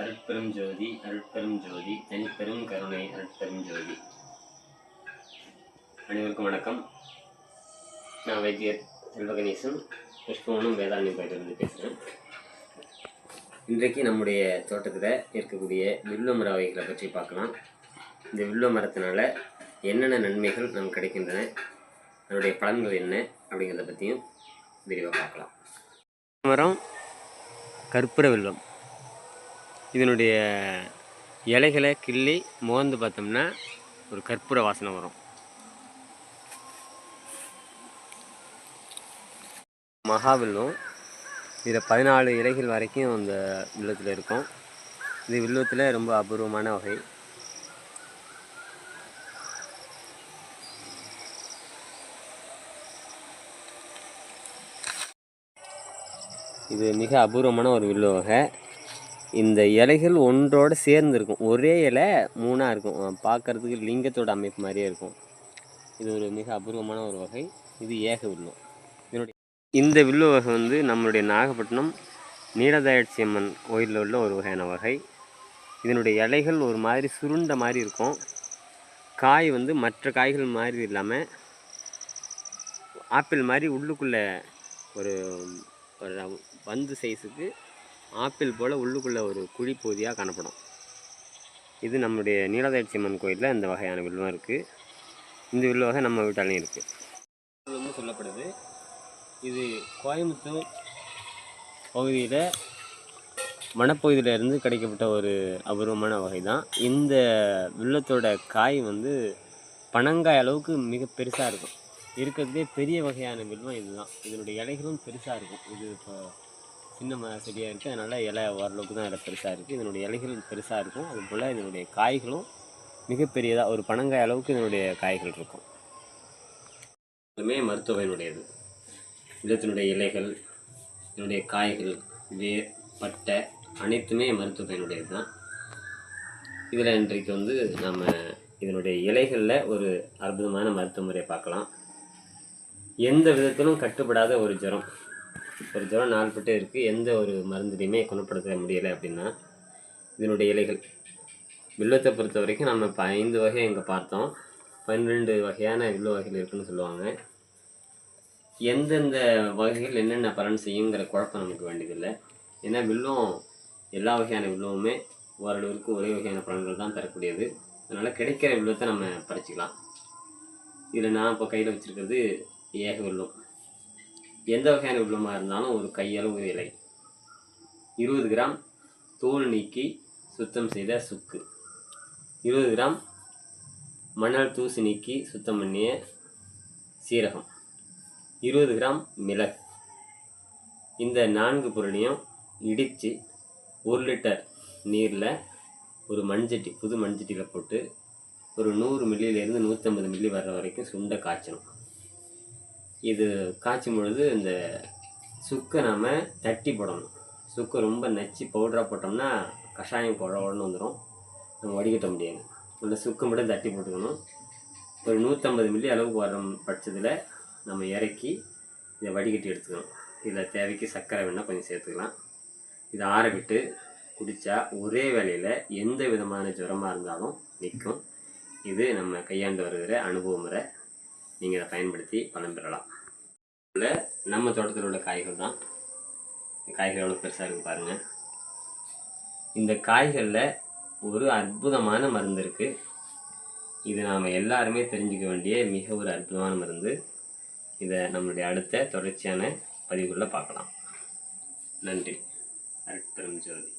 அருட்பெரும் ஜோதி அருட்பெரும் ஜோதி தனிப்பெரும் கருணை அருட்பெரும் ஜோதி. அனைவருக்கும் வணக்கம். நான் வைத்தியர் செல்வகணேசன், புஷ்பவனம் வேதாரண்ய கோயிலிருந்து பேசுகிறேன். இன்றைக்கு நம்முடைய தோட்டத்தில் இருக்கக்கூடிய வில்வ மர வகைகளை பற்றி பார்க்கலாம். இந்த வில்வ மரத்தினால என்னென்ன நன்மைகள் நமக்கு கிடைக்கின்றன, அதனுடைய பலன்கள் என்ன அப்படிங்கிறத பற்றியும் விரிவாக பார்க்கலாம். மரம் கற்பூர வில்வம். இதனுடைய இலைகளை கிள்ளி மோந்து பார்த்தோம்னா ஒரு கற்பூர வாசனை வரும். மகாவில்வம், இதில் 14 இலைகள் வரைக்கும் அந்த வில்வத்தில் இருக்கும். இது வில்வத்தில் ரொம்ப அபூர்வமான வகை. இது மிக அபூர்வமான ஒரு வில்வ வகை. இந்த இலைகள் ஒன்றோடு சேர்ந்து இருக்கும். ஒரே இலை 3ஆக இருக்கும். பார்க்குறதுக்கு லிங்கத்தோட அமைப்பு மாதிரியே இருக்கும். இது ஒரு மிக அபூர்வமான ஒரு வகை. இது ஏக வில்வம். இந்த வில்வ வகை வந்து நம்மளுடைய நாகப்பட்டினம் நீலதாட்சி அம்மன் கோயிலில் உள்ள ஒரு வகையான வகை. இதனுடைய இலைகள் ஒரு மாதிரி சுருண்ட மாதிரி இருக்கும். காய் வந்து மற்ற காய்கள் மாதிரி இல்லாமல் ஆப்பிள் மாதிரி உள்ளுக்குள்ளே ஒரு பந்து சைஸுக்கு ஆப்பிள் போல் உள்ளுக்குள்ளே ஒரு குழி பகுதியாக காணப்படும். இது நம்முடைய நீலதாட்சி அம்மன் கோயிலில் இந்த வகையான வில்வம் இருக்குது. இந்த வில்வ வகை நம்ம வீட்டாலையும் இருக்குது. இது வந்து சொல்லப்படுது, இது கோயம்புத்தூர் பகுதியில் வனப்பகுதியிலேருந்து கிடைக்கப்பட்ட ஒரு அபூர்வமான வகை தான். இந்த வில்லத்தோட காய் வந்து பனங்காய் அளவுக்கு மிக பெருசாக இருக்கும். இருக்கிறதுலே பெரிய வகையான வில்வம் இதுதான். இதனுடைய இலைகளும் பெருசாக இருக்கும். இது இப்போ சின்ன செடியாக இருக்குது, அதனால் இலை ஓரளவுக்கு தான் இலை பெருசாக இருக்குது. இதனுடைய இலைகள் பெருசாக இருக்கும். அதுபோல் இதனுடைய காய்களும் மிகப்பெரியதாக ஒரு பனங்காய் அளவுக்கு இதனுடைய காய்கள் இருக்கும். இதுவுமே மருத்துவ பயனுடையது. வில்லத்தினுடைய இலைகள், இதனுடைய காய்கள், வேர், பட்டை அனைத்துமே மருத்துவ பயனுடையது தான். இதில் இன்றைக்கு வந்து நம்ம இதனுடைய இலைகளில் ஒரு அற்புதமான மருத்துவ முறையை பார்க்கலாம். எந்த விதத்திலும் கட்டுப்படாத ஒரு ஜுரம் நாள்பட்டு இருக்குது, எந்த ஒரு மருந்துலையுமே குணப்படுத்த முடியலை அப்படின்னா இதனுடைய இலைகள். வில்வத்தை பொறுத்த வரைக்கும் நம்ம இப்போ 5 வகை இங்கே பார்த்தோம். 12 வகையான வில்வ வகைகள் இருக்குதுன்னு சொல்லுவாங்க. எந்தெந்த வகைகள் என்னென்ன பலன் செய்யுங்கிற குழப்பம் நமக்கு வேண்டியதில்லை. ஏன்னா வில்வம் எல்லா வகையான வில்வமுமே ஓரளவுக்கு ஒரே வகையான பலன்கள் தான் தரக்கூடியது. அதனால் கிடைக்கிற வில்வத்தை நம்ம பறிச்சிக்கலாம். இதில் நான் இப்போ கையில் வச்சுருக்கிறது ஏக வில்வம். எந்த வகையான வில்வமாக இருந்தாலும் ஒரு கையளவு இலை, 20 கிராம் தோல் நீக்கி சுத்தம் செய்த சுக்கு, 20 கிராம் மணல் தூசி நீக்கி சுத்தம் பண்ணிய சீரகம், 20 கிராம் மிளகு. இந்த 4 பொருளையும் இடித்து 1 லிட்டர் நீரில் ஒரு மண்சட்டி, புது மண்சட்டியில் போட்டு ஒரு 100 மில்லியிலேருந்து 150 மில்லி வர்ற வரைக்கும் சுண்ட காய்ச்சணும். இது காய்ச்சும் பொழுது இந்த சுக்கை நாம் தட்டி போடணும். சுக்கை ரொம்ப நச்சு பவுடராக போட்டோம்னா கஷாயம் குழன்னு வந்துடும், நம்ம வடிகட்ட முடியாது. அந்த சுக்கை மட்டும் தட்டி போட்டுக்கணும். ஒரு 150 மில்லி அளவுக்கு வர பட்சத்தில் நம்ம இறக்கி இதை வடிகட்டி எடுத்துக்கணும். இதில் தேவைக்கு சர்க்கரை வேணால் கொஞ்சம் சேர்த்துக்கலாம். இதை ஆற விட்டு குடித்தா ஒரே வேளையில் எந்த விதமான ஜுரமாக இருந்தாலும் நிற்கும். இது நம்ம கையாண்டு வருகிற அனுபவ முறை. நீங்கள் இதை பயன்படுத்தி பலன் பெறலாம். நம்ம தோட்டத்தில் உள்ள காய்கள் தான். காய்கள் எவ்வளோ பெருசாக இருக்குது பாருங்கள். இந்த காய்களில் ஒரு அற்புதமான மருந்து இருக்குது. இது நாம் எல்லாருமே தெரிஞ்சுக்க வேண்டிய மிக ஒரு அற்புதமான மருந்து. இதை நம்மளுடைய அடுத்த தொடர்ச்சியான பதிவுகளில் பார்க்கலாம். நன்றி. அருட்பெரும் ஜோதி.